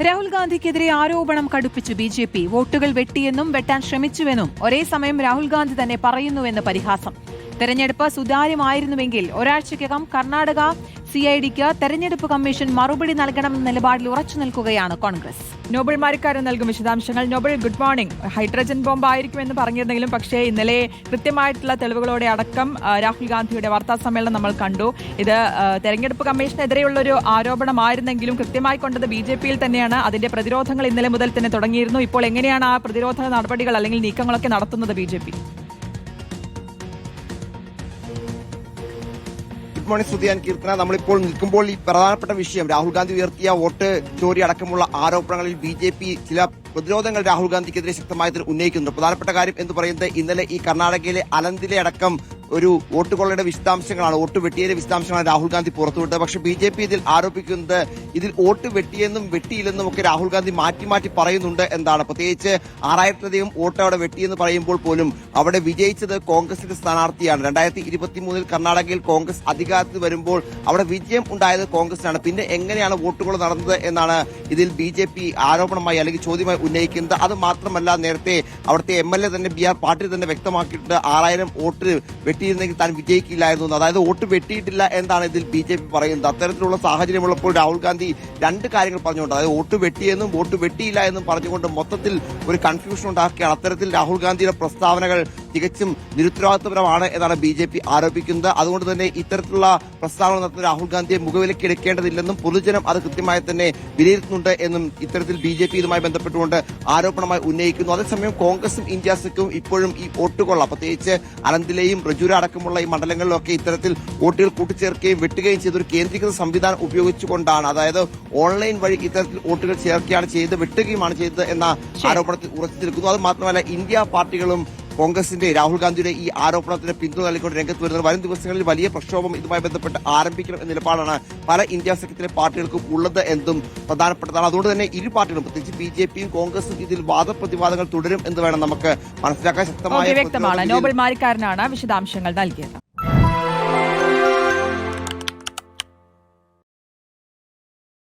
രാഹുൽ ഗാന്ധിക്കെതിരെ ആരോപണം കടുപ്പിച്ചു ബി.ജെ.പി. വോട്ടുകൾ വെട്ടിയെന്നും വെട്ടാൻ ശ്രമിച്ചുവെന്നും ഒരേ സമയം രാഹുൽ ഗാന്ധി തന്നെ പറയുന്നുവെന്ന് പരിഹാസം. തെരഞ്ഞെടുപ്പ് സുതാര്യമായിരുന്നുവെങ്കിൽ ഒരാഴ്ചയ്ക്കകം കർണാടക സിഐഡിക്ക് തെരഞ്ഞെടുപ്പ് കമ്മീഷൻ മറുപടി നൽകണമെന്ന നിലപാടിൽ ഉറച്ചു നിൽക്കുകയാണ് കോൺഗ്രസ്. നോബൽ മാരിക്കാരൻ നൽകും വിശദാംശങ്ങൾ. Nobel, good morning. Hydrogen bomb ആയിരിക്കുമെന്ന് പറഞ്ഞിരുന്നെങ്കിലും പക്ഷേ ഇന്നലെ കൃത്യമായിട്ടുള്ള തെളിവുകളോടെ അടക്കം രാഹുൽ ഗാന്ധിയുടെ വാർത്താ സമ്മേളനം നമ്മൾ കണ്ടു. ഇത് തെരഞ്ഞെടുപ്പ് കമ്മീഷനെതിരെയുള്ളൊരു ആരോപണമായിരുന്നെങ്കിലും കൃത്യമായി കൊണ്ടത് ബി.ജെ.പിയിൽ തന്നെയാണ്. അതിന്റെ പ്രതിരോധങ്ങൾ ഇന്നലെ മുതൽ തന്നെ തുടങ്ങിയിരുന്നു. ഇപ്പോൾ എങ്ങനെയാണ് ആ പ്രതിരോധ നടപടികൾ അല്ലെങ്കിൽ നീക്കങ്ങളൊക്കെ നടത്തുന്നത് BJP? Good morning Sudhi and Keerthana. നമ്മളിപ്പോൾ നിൽക്കുമ്പോൾ ഈ പ്രധാനപ്പെട്ട വിഷയം രാഹുൽ ഗാന്ധി ഉയർത്തിയ വോട്ട് ചോരി അടക്കമുള്ള ആരോപണങ്ങളിൽ ബി.ജെ.പി. ചില പ്രതിരോധങ്ങൾ രാഹുൽ ഗാന്ധിക്കെതിരെ ശക്തമായി ഉന്നയിക്കുന്നുണ്ട്. പ്രധാനപ്പെട്ട കാര്യം എന്ന് പറയുന്നത് ഇന്നലെ ഈ കർണാടകയിലെ അലന്തിലെ അടക്കം ഒരു വോട്ട് കൊള്ളയുടെ വിശദാംശങ്ങളാണ്, വോട്ട് വെട്ടിയതിന്റെ വിശദാംശങ്ങളാണ് രാഹുൽ ഗാന്ധി പുറത്തുവിട്ടത്. പക്ഷേ ബി.ജെ.പി. ഇതിൽ ആരോപിക്കുന്നത് ഇതിൽ വോട്ട് വെട്ടിയെന്നും വെട്ടിയില്ലെന്നും ഒക്കെ രാഹുൽ ഗാന്ധി മാറ്റി മാറ്റി പറയുന്നുണ്ട് എന്നാണ്. പ്രത്യേകിച്ച് 6000-ലധികം വോട്ട് അവിടെ വെട്ടിയെന്ന് പറയുമ്പോൾ പോലും അവിടെ വിജയിച്ചത് കോൺഗ്രസിന്റെ സ്ഥാനാർത്ഥിയാണ്. 2023 കർണാടകയിൽ കോൺഗ്രസ് അധികാരത്തിൽ വരുമ്പോൾ അവിടെ വിജയം ഉണ്ടായത് കോൺഗ്രസിനാണ്. പിന്നെ എങ്ങനെയാണ് വോട്ടുകൾ നടന്നത് എന്നാണ് ഇതിൽ ബി.ജെ.പി. ആരോപണമായി അല്ലെങ്കിൽ ചോദ്യമായി ഉന്നയിക്കുന്നത്. അത് മാത്രമല്ല, നേരത്തെ അവിടുത്തെ എം.എൽ.എ. തന്നെ ബി.ആർ പാട്ടീൽ തന്നെ വ്യക്തമാക്കിയിട്ടുണ്ട് 6000 വോട്ട് വെട്ടിയിരുന്നെങ്കിൽ താൻ വിജയിക്കില്ലായിരുന്നു. അതായത് വോട്ട് വെട്ടിയിട്ടില്ല എന്നാണ് ഇതിൽ ബി.ജെ.പി. പറയുന്നത്. അത്തരത്തിലുള്ള സാഹചര്യമുള്ളപ്പോൾ രാഹുൽ ഗാന്ധി രണ്ട് കാര്യങ്ങൾ പറഞ്ഞുകൊണ്ട്, അതായത് വോട്ട് വെട്ടിയെന്നും വോട്ട് വെട്ടിയില്ല എന്നും പറഞ്ഞുകൊണ്ട് മൊത്തത്തിൽ ഒരു കൺഫ്യൂഷൻ ഉണ്ടാക്കുകയാണ്. അത്തരത്തിൽ രാഹുൽ ഗാന്ധിയുടെ പ്രസ്താവനകൾ തികച്ചും നിരുത്തരവാദിത്തപരമാണ് എന്നാണ് ബി.ജെ.പി. ആരോപിക്കുന്നത്. അതുകൊണ്ട് തന്നെ ഇത്തരത്തിലുള്ള പ്രസ്താവന നടത്തുന്ന രാഹുൽ ഗാന്ധിയെ മുഖവിലയ്ക്ക് എടുക്കേണ്ടതില്ലെന്നും പൊതുജനം അത് കൃത്യമായി തന്നെ വിലയിരുത്തുന്നുണ്ട് എന്നും ഇത്തരത്തിൽ ബി.ജെ.പി. ഇതുമായി ബന്ധപ്പെട്ടുകൊണ്ട് ആരോപണമായി ഉന്നയിക്കുന്നു. അതേസമയം കോൺഗ്രസും ഇന്ത്യ സഖ്യവും ഇപ്പോഴും ഈ വോട്ടുകൊള്ള, പ്രത്യേകിച്ച് അനന്തിലെയും റജൂര അടക്കമുള്ള ഈ മണ്ഡലങ്ങളിലൊക്കെ ഇത്തരത്തിൽ വോട്ടുകൾ കൂട്ടിച്ചേർക്കുകയും വെട്ടുകയും ചെയ്ത ഒരു കേന്ദ്രീകൃത സംവിധാനം ഉപയോഗിച്ചുകൊണ്ടാണ്, അതായത് ഓൺലൈൻ വഴി ഇത്തരത്തിൽ വോട്ടുകൾ ചേർക്കുകയാണ് ചെയ്തത്, വെട്ടുകയുമാണ് ചെയ്തത് എന്ന ആരോപണത്തിൽ ഉറച്ചു നിൽക്കുന്നു. അത് മാത്രമല്ല, ഇന്ത്യ പാർട്ടികളും കോൺഗ്രസിന്റെ രാഹുൽ ഗാന്ധിയുടെ ഈ ആരോപണത്തിന് പിന്തുണ നൽകിക്കൊണ്ട് രംഗത്ത് വരുന്നത്. വരും ദിവസങ്ങളിൽ വലിയ പ്രക്ഷോഭം ഇതുമായി ബന്ധപ്പെട്ട് ആരംഭിക്കണം എന്ന നിലപാടാണ് പല ഇന്ത്യ സഖ്യത്തിലെ പാർട്ടികൾക്കും ഉള്ളത് എന്നും പ്രധാനപ്പെട്ടതാണ്. അതുകൊണ്ട് തന്നെ ഇരു പാർട്ടികളും, പ്രത്യേകിച്ച് ബി.ജെ.പിയും കോൺഗ്രസും ഇതിൽ വാദപ്രതിവാദങ്ങൾ തുടരും എന്ന് വേണം നമുക്ക് മനസ്സിലാക്കാൻ. വ്യക്തമാണ്. നോബൽ മാരിക്കാരനാണ് വിശദാംശങ്ങൾ നൽകിയത്.